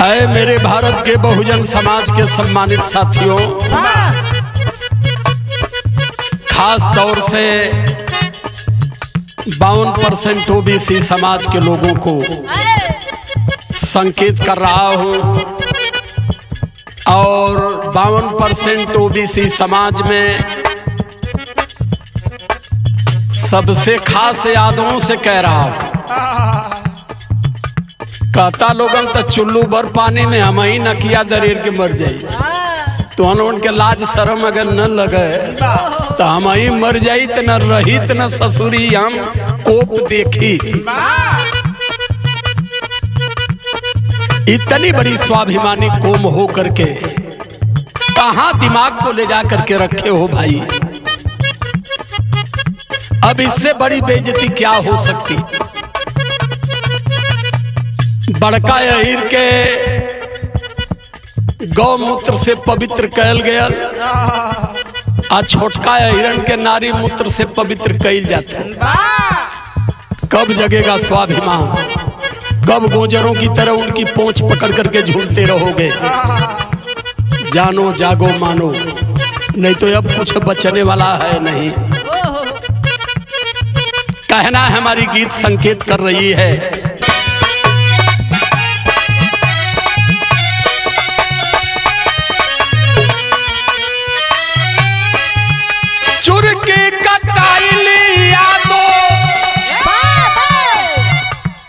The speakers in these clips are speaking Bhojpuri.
ऐ मेरे भारत के बहुजन समाज के सम्मानित साथियों, खास तौर से 52% ओबीसी समाज के लोगों को संकेत कर रहा हूं और 52% ओबीसी समाज में सबसे खास यादों से कह रहा हूं। कहता लोगन तो चुल्लू भर पानी में हम ही नकिया दरेर के मर जाई, तो उनके लाज शर्म अगर न लगे तो हम ही मर जाई, तो न रही तो न ससुरी हम कोप देखी। इतनी बड़ी स्वाभिमानी कौम हो करके कहां दिमाग को ले जा करके रखे हो भाई। अब इससे बड़ी बेइज्जती क्या हो सकती। बड़का अहिर के गौमूत्र से पवित्र कैल गया आ छोटका अहिरन के नारी मूत्र से पवित्र कैल जाता। कब जगेगा स्वाभिमान, कब गोजरों की तरह उनकी पोंछ पकड़ करके झूलते रहोगे। जानो जागो मानो, नहीं तो अब कुछ बचने वाला है नहीं। कहना हमारी गीत संकेत कर रही है। चुर के कटाइली यादो,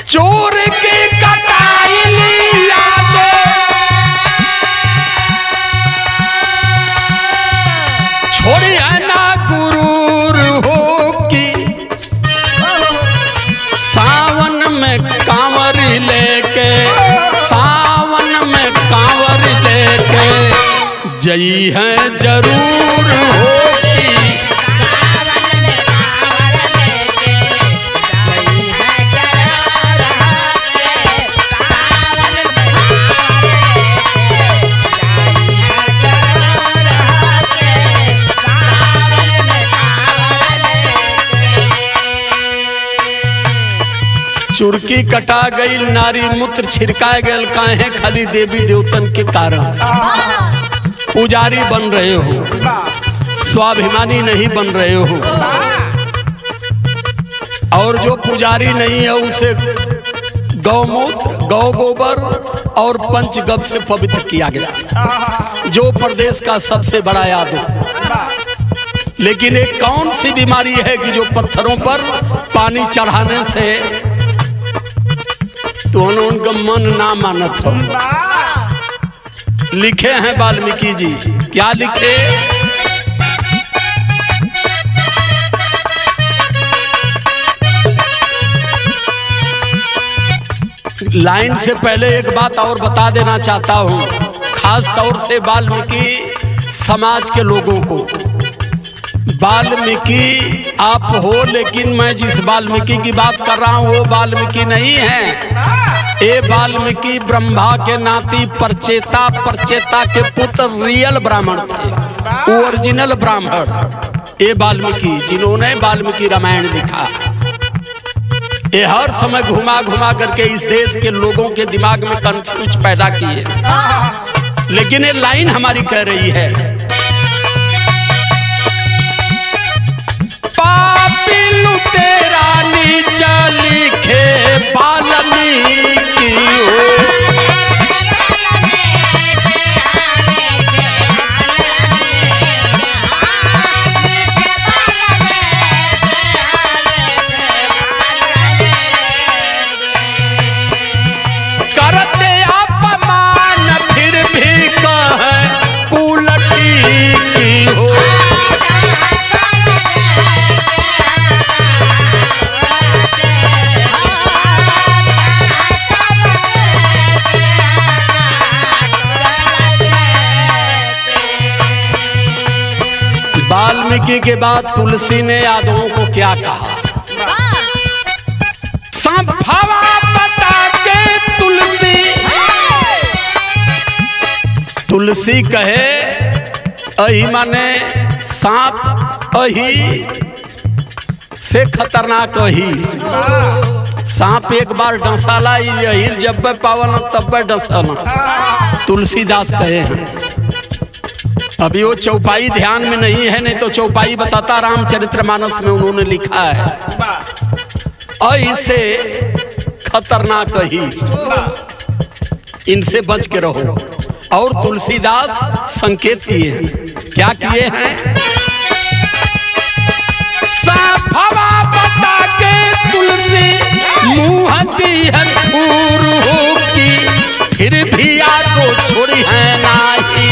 चोर के कटाइली यादो, छोड़ी है ना गुरूर हो की। सावन में कांवर लेके, सावन में कांवर लेके जई है जरूर हो। चुरकी कटा गई, नारी मूत्र छिड़काए गए, काहे खाली देवी देवतन के कारण। पुजारी बन रहे हो, स्वाभिमानी नहीं बन रहे हो। और जो पुजारी नहीं है उसे गौमूत्र, गौ गोबर और पंचगव्य से पवित्र किया गया, जो प्रदेश का सबसे बड़ा याद है। लेकिन एक कौन सी बीमारी है कि जो पत्थरों पर पानी चढ़ाने से तो उनका मन ना मानत हो। लिखे हैं वाल्मीकि जी, क्या लिखे। लाइन से पहले एक बात और बता देना चाहता हूं, खास तौर से वाल्मीकि समाज के लोगों को। वाल्मीकि आप हो, लेकिन मैं जिस वाल्मीकि की बात कर रहा हूं वो वाल्मीकि नहीं है। ए वाल्मीकि ब्रह्मा के नाती परचेता, परचेता के पुत्र रियल ब्राह्मण थे, ओरिजिनल ब्राह्मण। ए वाल्मीकि जिन्होंने वाल्मीकि रामायण लिखा, ये हर समय घुमा घुमा करके इस देश के लोगों के दिमाग में कंफ्यूज पैदा किए। लेकिन ये लाइन हमारी कह रही है, पापी लुटेरा नीचा लिखे वाल्मीकि हो। करते अपमान फिर भी कहे उलटी की हो। वाल्मीकि के बाद तुलसी ने यादवों को क्या कहा। संभवा बता के तुलसी, तुलसी कहे अहि माने सांप, अहि से खतरनाक अहि। सांप एक बार डसाला, यही जब पावन तब डसाना, तुलसीदास कहे हैं। अभी वो चौपाई ध्यान में नहीं है, नहीं तो चौपाई बताता रामचरितमानस में उन्होंने लिखा है ऐसे खतरनाक ही, इनसे बच के रहो। और तुलसीदास संकेत किए हैं, क्या किए हैं? साफवा बता के तुलसी मुँह दी है दूर हो की, फिर भी यादो छोड़ी है नाही,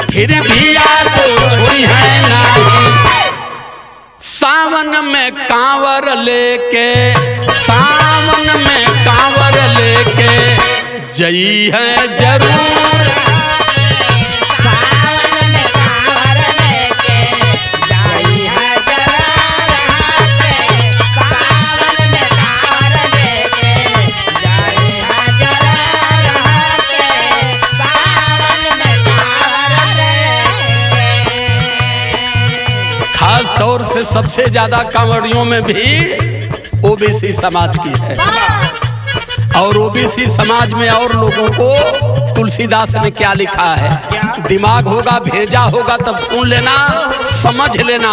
फिर भी यादो छोड़ी है नाही। सावन में कांवर लेके, सावन में कांवर लेके जई है जरूर, सावन में कांवर लेके जाई है जरूर, सावन में कांवर लेके जाई है जरूर, सावन में कांवर लेके। खास तौर से सबसे ज्यादा कांवड़ियों में भीड़ ओबीसी समाज की है, और ओबीसी समाज में और लोगों को तुलसीदास ने क्या लिखा है, दिमाग होगा भेजा होगा तब सुन लेना, समझ लेना।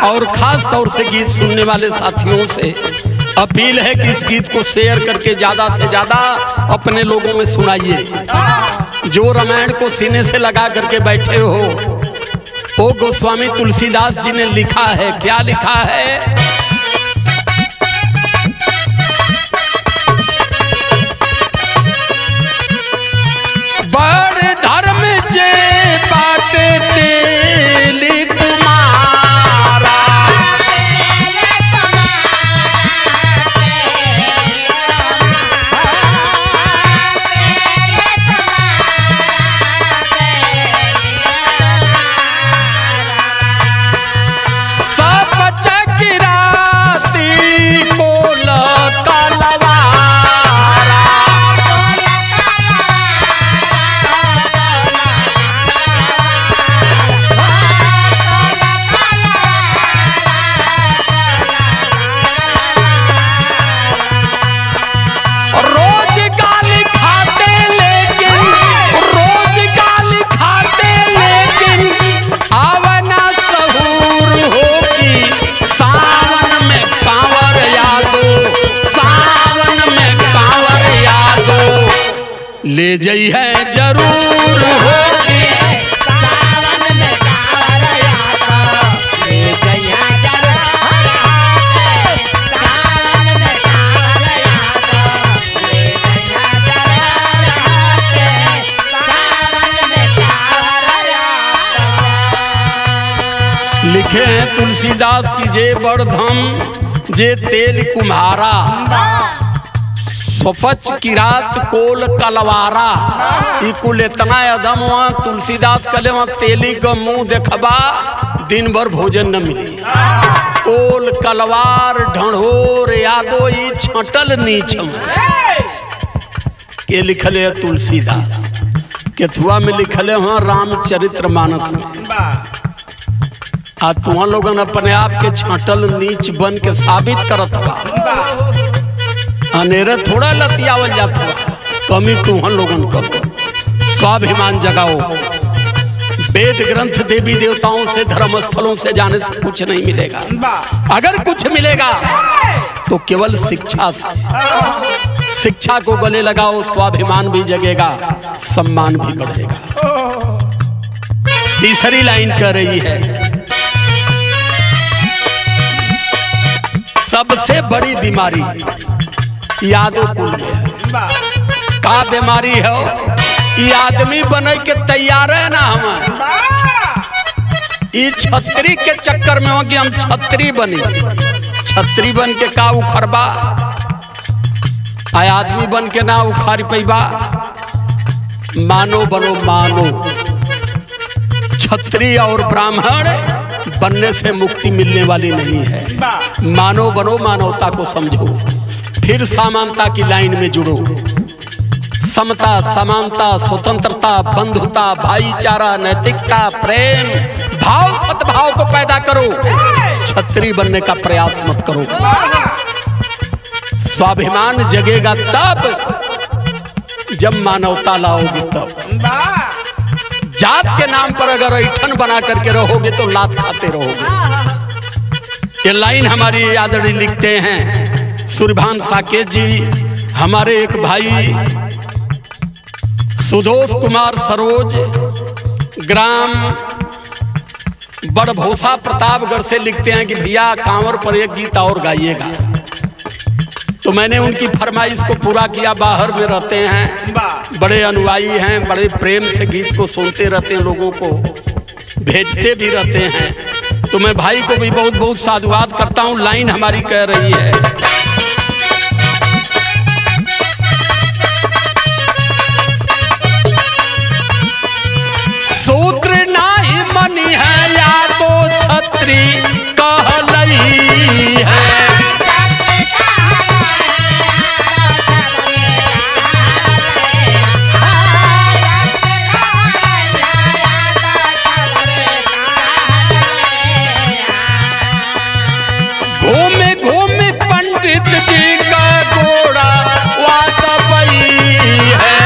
और खास तौर से गीत सुनने वाले साथियों से अपील है कि इस गीत को शेयर करके ज्यादा से ज्यादा अपने लोगों में सुनाइए। जो रामायण को सीने से लगा करके बैठे हो, वो गोस्वामी तुलसीदास जी ने लिखा है, क्या लिखा है? बड़ धर्म जे बाटे तेली कुमारा, सब चकिराती कोल कलवारा, रोज गाली खाते लेकिन, रोज गाली खाते लेकिन आवना सहूर हो की, सावन में कांवर यादो, सावन में कांवर यादो ले जई है जरूर हो की। सावन में कांवर यादो ले जई है जरूर, सावन में कांवर यादो ले जई है जरूर, सावन में कांवर यादो। लिखे हैं तुलसीदास की जे बड़धम जे तेल कुम्हारा, सफच की रात कोल कलवारा, ई कुल इतना अदम हुआ तुलसीदास कले वहाँ तेली का मुंह देखबा दिन भर भोजन न मिली। कोल कलवार ढंढोर यादो ई छटल नीचम के लिखले है तुलसीदास, केथुआ में लिखले हुआ रामचरितमानस में। आ तुम लोगन अपने आप के छाटल नीच बन के साबित करत बा, अनेरे थोड़ा लतियावल जात बा, कमी तुम लोगन को स्वाभिमान जगाओ। वेद ग्रंथ देवी देवताओं से धर्म स्थलों से जाने से कुछ नहीं मिलेगा, अगर कुछ मिलेगा तो केवल शिक्षा से। शिक्षा को गले लगाओ, स्वाभिमान भी जगेगा, सम्मान भी बढ़ेगा। तीसरी लाइन कह रही है, सबसे बड़ी बीमारी यादों कुल में है। का बीमारी है? ये आदमी बने के तैयार है ना, हम ये छतरी के चक्कर में हो कि हम छतरी बनी, छतरी बन के का उखरबा, आय आदमी बन के ना उखाड़ पैबा। मानो बनो मानो, छत्री और ब्राह्मण बनने से मुक्ति मिलने वाली नहीं है। मानो बनो, मानवता को समझो, फिर समानता की लाइन में जुड़ो। समता, समानता, स्वतंत्रता, बंधुता, भाईचारा, नैतिकता, प्रेम भाव, सद्भाव को पैदा करो। छत्री बनने का प्रयास मत करो। स्वाभिमान जगेगा तब जब मानवता लाओगे तब। जात के नाम पर अगर ऐठन बना करके रहोगे तो लात खाते रहोगे। ये लाइन हमारी आदरणीय लिखते हैं सूर्यभान साकेत जी। हमारे एक भाई सुधोष कुमार सरोज ग्राम बड़भोसा प्रतापगढ़ से लिखते हैं कि भैया कांवर पर एक गीत और गाइएगा। तो मैंने उनकी फरमाइश को पूरा किया। बाहर में रहते हैं, बड़े अनुयायी हैं, बड़े प्रेम से गीत को सुनते रहते हैं, लोगों को भेजते भी रहते हैं। तो मैं भाई को भी बहुत बहुत साधुवाद करता हूँ। लाइन हमारी कह रही है, सूत्र नाही मनी है या तो छत्री कहलई है। घूमे घूमे पंडित जी का घोड़ा वातबई है।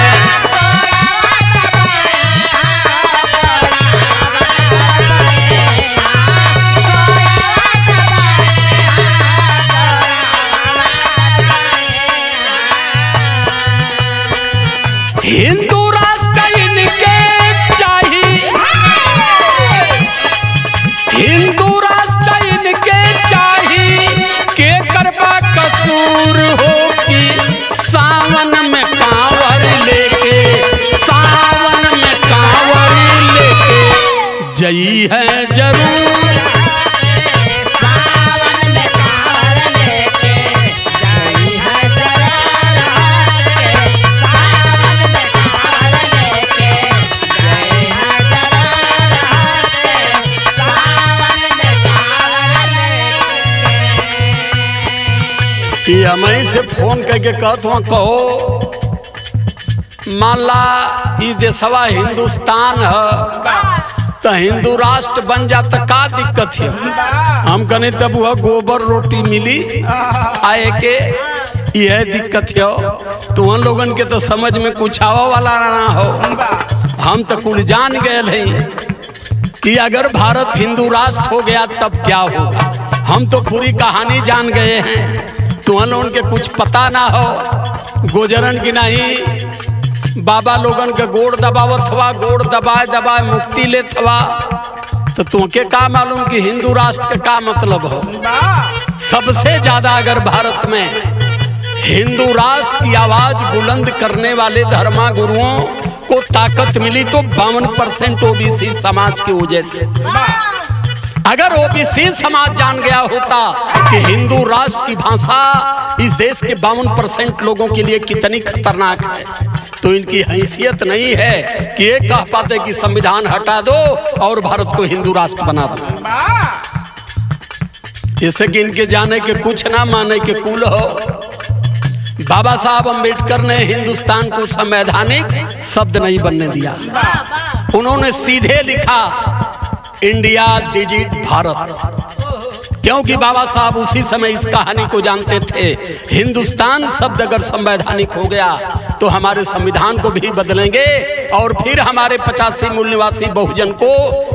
हिंदू राष्ट्र इनके चाहिए, हिंदू राष्ट्र इनके चाहिए के करबा कसूर हो कि सावन में कांवर लेके, सावन में कांवर लेके जई है जरूर। कि हमें से फोन करके कहत हुआ, कहो मान ला ई देशवा हिंदुस्तान है तो हिंदू राष्ट्र बन जाता, का दिक्कत है? हम कहने तब वह गोबर रोटी मिली खाए के, यह दिक्कत है। तो उन लोगन के तो समझ में कुछ आवा वाला ना हो। हम तो कुल जान गए हैं कि अगर भारत हिंदू राष्ट्र हो गया तब क्या होगा। हम तो पूरी कहानी जान गए हैं। तो उन लोगन के कुछ पता ना हो। गोजरन की नहीं बाबा लोगन के गोड़ दबावत हवा, गोड़ दबाए दबाए मुक्ति लेत हवा। तो तुमके का मालूम कि हिंदू राष्ट्र का क्या मतलब हो। सबसे ज्यादा अगर भारत में हिंदू राष्ट्र की आवाज बुलंद करने वाले धर्मा गुरुओं को ताकत मिली तो 52% ओबीसी समाज की वजह से। अगर ओबीसी समाज जान गया होता कि हिंदू राष्ट्र की भाषा इस देश के 52% लोगों के लिए कितनी खतरनाक है, तो इनकी हैसियत नहीं है कि ये कह पाते कि संविधान हटा दो और भारत को हिंदू राष्ट्र बना दो। जैसे कि इनके जाने के कुछ ना माने के कुल हो। बाबा साहब अम्बेडकर ने हिंदुस्तान को संवैधानिक शब्द नहीं बनने दिया। उन्होंने सीधे लिखा इंडिया डिजिट भारत, क्योंकि बाबा साहब उसी समय इस कहानी को जानते थे। हिंदुस्तान शब्द अगर संवैधानिक हो गया तो हमारे संविधान को भी बदलेंगे और फिर हमारे 85 मूल निवासी बहुजन को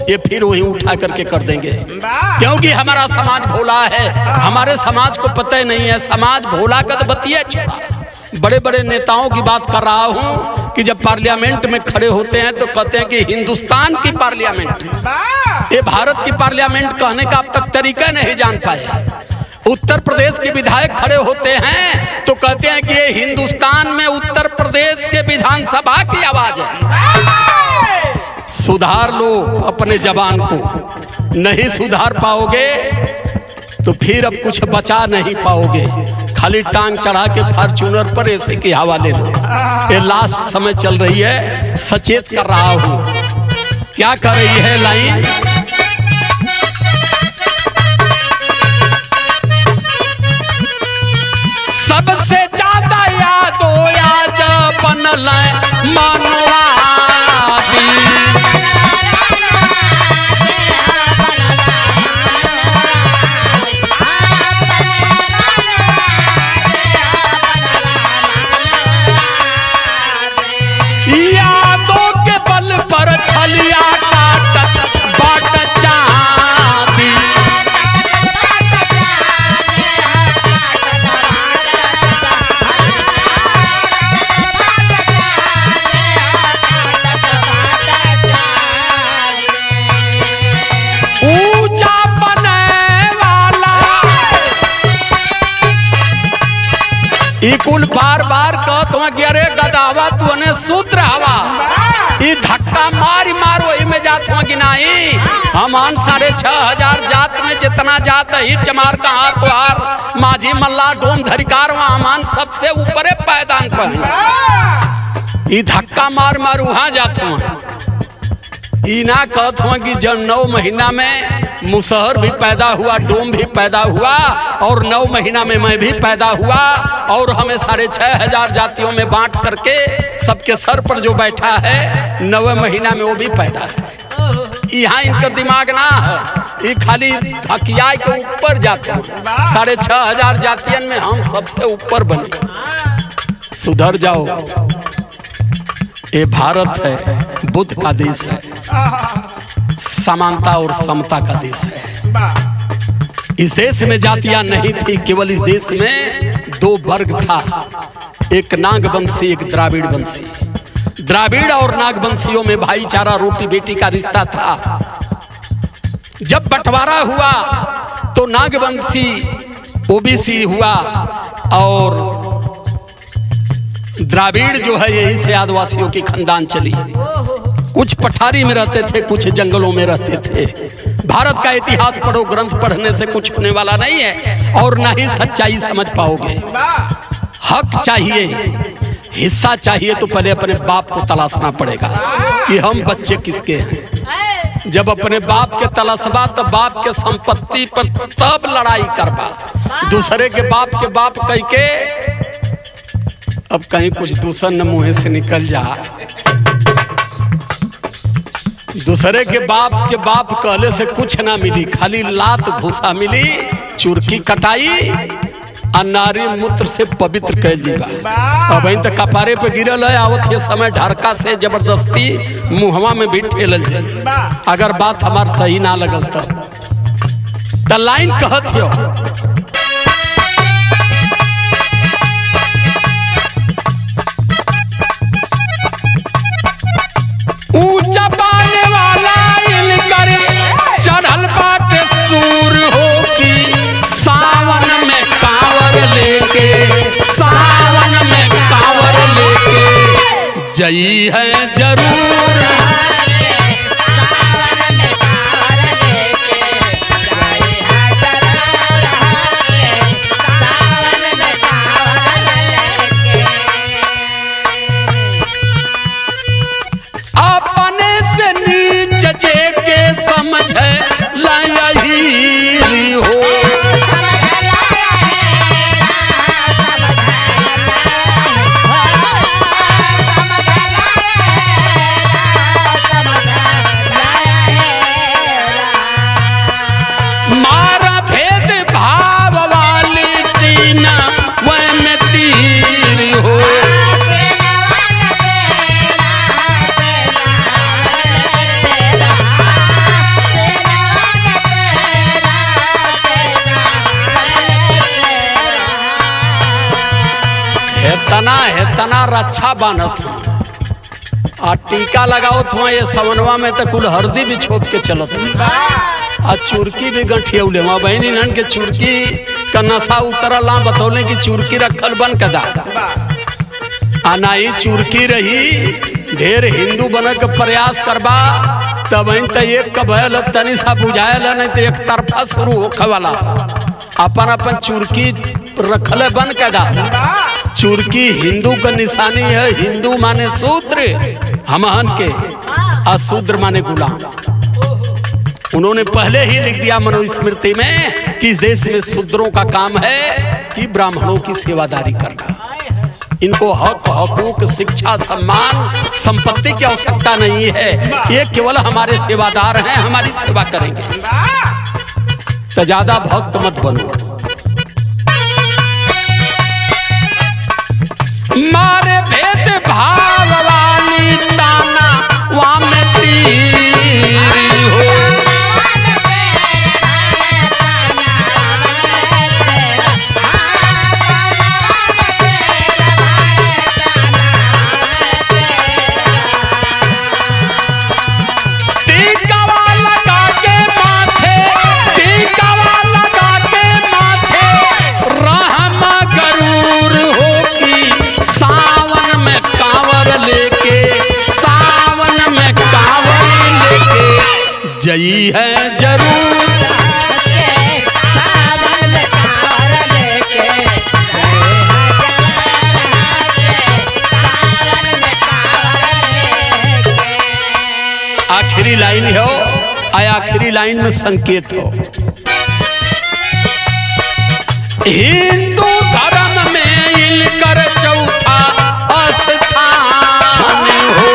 ये फिर वहीं उठा करके कर देंगे। क्योंकि हमारा समाज भोला है। हमारे समाज को पता ही नहीं है। समाज भोला का तो बतिया छोड़ा। बड़े बड़े नेताओं की बात कर रहा हूं कि जब पार्लियामेंट में खड़े होते हैं तो कहते हैं कि हिंदुस्तान की पार्लियामेंट, ये भारत की पार्लियामेंट कहने का अब तक तरीका नहीं जान पाए। उत्तर प्रदेश के विधायक खड़े होते हैं तो कहते हैं कि ये हिंदुस्तान में उत्तर प्रदेश के विधानसभा की आवाज है। सुधार लो अपने जबान को, नहीं सुधार पाओगे तो फिर अब कुछ बचा नहीं पाओगे। खाली टांग चढ़ा के फॉर्च्यूनर पर ऐसे की हवा ले लो। ये लास्ट समय चल रही है, सचेत कर रहा हूं। क्या कर रही है लाइन? सबसे ज्यादा यादो आज बनल मानवादी, ई कुल बार बार कहत हुआ कि अरे गदावा तूने सूत्र हवा, ई धक्का मारी मारो वही में जात हुआ कि नहीं। हमान 6500 जात में जितना जात है, चमार कहार कुहार माझी मल्ला डोम धरिकार वहाँ हमान सबसे ऊपरे पैदान पर। ई धक्का मार मार वहाँ जात हुआ। ई ना कहत हुआ कि जब 9 महीना में मुसहर भी पैदा हुआ, डोम भी पैदा हुआ, और 9 महीना में मैं भी पैदा हुआ, और हमें 6500 जातियों में बांट करके सबके सर पर जो बैठा है 9 महीना में वो भी पैदा है। यहाँ इनका दिमाग ना है, ये खाली हकिया के ऊपर जाते हैं। 6500 जातियन में हम सबसे ऊपर बने। सुधर जाओ, ये भारत है, बुद्ध का देश है, समानता और समता का देश है। इस देश में जातियां नहीं थी, केवल इस देश में 2 वर्ग था, एक नागवंशी एक द्राविड़ वंशी। द्राविड़ और नागवंशियों में भाईचारा, रोटी बेटी का रिश्ता था। जब बंटवारा हुआ तो नागवंशी ओबीसी हुआ और द्राविड़ जो है यही से आदिवासियों की खानदान चली। कुछ पठारी में रहते थे, कुछ जंगलों में रहते थे। भारत का इतिहास पढ़ो, ग्रंथ पढ़ने से कुछ होने वाला नहीं है और ना ही सच्चाई समझ पाओगे। हक चाहिए, हिस्सा चाहिए तो पहले अपने बाप को तलाशना पड़ेगा कि हम बच्चे किसके हैं। जब अपने बाप के तलाशबा तो बाप के संपत्ति पर तब लड़ाई करबा। दूसरे के बाप कह के अब कहीं कुछ दूसरा न मुँह से निकल जा। दूसरे के बाप कहले से कुछ ना मिली, खाली लात घुसा मिली, चुरकी कटाई और नारी मूत्र से पवित्र कैल जीवा। अब इन तक कपारे पे गिरल है, आवत ये समय ढरका से जबरदस्ती मुहवा में भी ठेलल जाए। अगर बात हमार सही ना लगल तो लाइन कहत हो, ऊंचा पाने वाला इनकर चढ़ल बाटे सूर हो की सावन में कांवर लेके, सावन में कांवर लेके जई है जरूर। के समझ लाही हो, मारा भेद भाव वाली सीना वह में तीर हो। तना रक्षा बानत आ टीका लगाओ था ये सवनवा में तो कुल हरदी भी छोप के चलत आ चुरकी भी गंठियौले माँ बहनी नन के चुरकी का नशा उतरल ला बतौले कि चुरकी रखल बन कदा आ नहीं चुरकी रही। ढेर हिंदू बन के प्रयास करबा तब तो एक कबल तनी सा बुझायल नहीं तो एक तरफा शुरू होखे वाला। अपन अपन चुरकी रखले बन कदा। चुरकी हिंदू का निशानी है, हिंदू माने शूद्र हमहन के, अशूद्र माने गुलाम। उन्होंने पहले ही लिख दिया मनुस्मृति में कि इस देश में शूद्रों का काम है कि ब्राह्मणों की सेवादारी करना। इनको हक, हकूक, शिक्षा, सम्मान, संपत्ति की आवश्यकता नहीं है। ये केवल हमारे सेवादार हैं, हमारी सेवा करेंगे। तो ज्यादा भक्त मत बनो। मारे भेद भाव वाली ताना वाम तीरी हो। टीका लगा के माथे, टीका लगा के जई है जरूर। सावन में कांवर लेके सावन में कांवर लेके। आखिरी लाइन हो, आखिरी लाइन में संकेत हो। हिंदू धर्म में इनकर चौथा स्थान हो।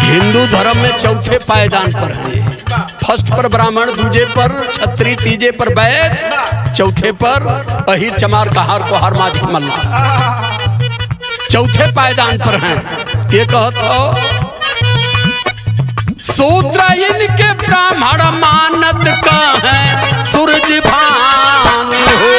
हिंदू धर्म में चौथे पायदान पर है। फर्स्ट पर ब्राह्मण, दूजे पर छत्री, तीजे पर वैश्य, चौथे पर अहिर चमार कहार कोहार माझी मल्ला, चौथे पायदान पर हैं। ये कहत हो शूद्र इनके ब्राह्मण मानत का है सूरज भान हो।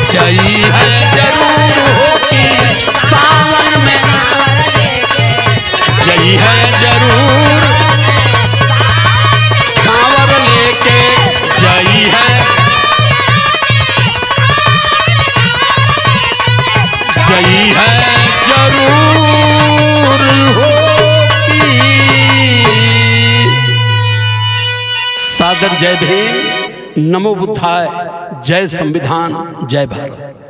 जई है जरूर होगी सावन में, जई है जरूर कांवर लेके, जई है जरूर होगी। सादर जय भीम, नमो बुद्धाय, जय संविधान, जय भारत।